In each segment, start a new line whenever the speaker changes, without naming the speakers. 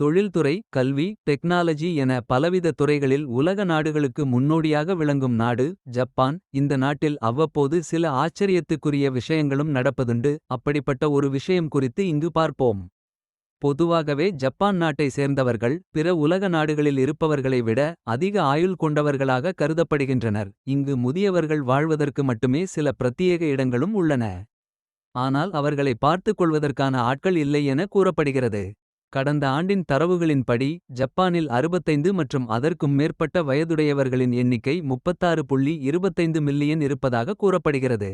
தொழில்துறை, கல்வி, டெக்னாலஜி என பலவித துறைகளில் உலக நாடுகளுக்கு முன்னோடியாக விளங்கும் நாடு ஜப்பான். இந்த நாட்டில் அவ்வப்போது சில ஆச்சரியத்துக்குரிய விஷயங்களும் நடப்பதுண்டு. அப்படிப்பட்ட ஒரு விஷயம் குறித்து இங்கு பார்ப்போம். பொதுவாகவே ஜப்பான் நாட்டை சேர்ந்தவர்கள் பிற உலக நாடுகளில் இருப்பவர்களை விட அதிக ஆயுள் கொண்டவர்களாக கருதப்படுகின்றனர். இங்கு முதியவர்கள் வாழ்வதற்கு மட்டுமே சில பிரத்யேக இடங்களும் உள்ளன. ஆனால் அவர்களை பார்த்துக் கொள்வதற்கான ஆட்கள் இல்லை என கூறப்படுகிறது. கடந்த ஆண்டின் தரவுகளின்படி ஜப்பானில் 65 மற்றும் அதற்கும் மேற்பட்ட வயதுடையவர்களின் எண்ணிக்கை 36.25 மில்லியன் இருப்பதாக கூறப்படுகிறது.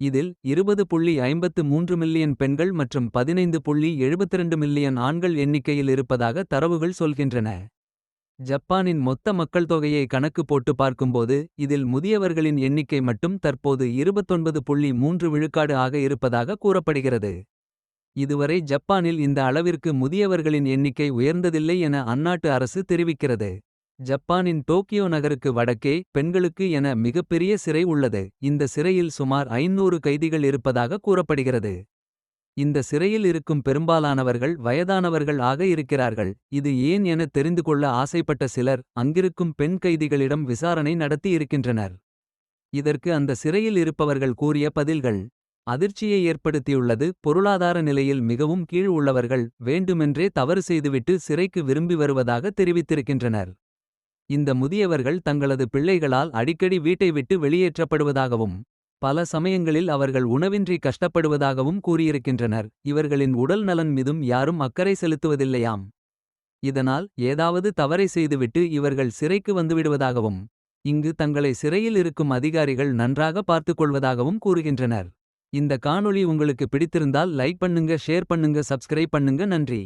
இதில் 20.53 மில்லியன் பெண்கள் மற்றும் 15.72 மில்லியன் ஆண்கள் எண்ணிக்கையில் இருப்பதாக தரவுகள் சொல்கின்றன. ஜப்பானின் மொத்த மக்கள் தொகையை கணக்கு போட்டு பார்க்கும்போது இதில் முதியவர்களின் எண்ணிக்கை மட்டும் தற்போது 29.3 விழுக்காடு ஆக இருப்பதாக கூறப்படுகிறது. இதுவரை ஜப்பானில் இந்த அளவிற்கு முதியவர்களின் எண்ணிக்கை உயர்ந்ததில்லை என அந்நாட்டு அரசு தெரிவிக்கிறது. ஜப்பானின் டோக்கியோ நகருக்கு வடக்கே பெண்களுக்கு என மிகப்பெரிய சிறை உள்ளது. இந்த சிறையில் சுமார் 500 கைதிகள் இருப்பதாக கூறப்படுகிறது. இந்த சிறையில் இருக்கும் பெரும்பாலானவர்கள் வயதானவர்கள் ஆக இருக்கிறார்கள். இது ஏன் என தெரிந்து கொள்ள ஆசைப்பட்ட சிலர் அங்கிருக்கும் பெண் கைதிகளிடம் விசாரணை நடத்தி இருக்கின்றனர். இதற்கு அந்த சிறையில் இருப்பவர்கள் கூறிய பதில்கள் அதிர்ச்சியை ஏற்படுத்தியுள்ளது. பொருளாதார நிலையில் மிகவும் கீழ் உள்ளவர்கள் வேண்டுமென்றே தவறு செய்துவிட்டு சிறைக்கு விரும்பி வருவதாக தெரிவித்திருக்கின்றனர். இந்த முதியவர்கள் தங்களது பிள்ளைகளால் அடிக்கடி வீட்டை விட்டு வெளியேற்றப்படுவதாகவும் பல சமயங்களில் அவர்கள் உணவின்றி கஷ்டப்படுவதாகவும் கூறியிருக்கின்றனர். இவர்களின் உடல் நலன் மீதும் யாரும் அக்கறை செலுத்துவதில்லையாம். இதனால் ஏதாவது தவறை செய்துவிட்டு இவர்கள் சிறைக்கு வந்துவிடுவதாகவும் இங்கு தங்களை சிறையில் இருக்கும் அதிகாரிகள் நன்றாக பார்த்துக்கொள்வதாகவும் கூறுகின்றனர். இந்த காணொளி உங்களுக்கு பிடித்திருந்தால் லைக் பண்ணுங்க, ஷேர் பண்ணுங்க, சப்ஸ்கிரைப் பண்ணுங்க. நன்றி.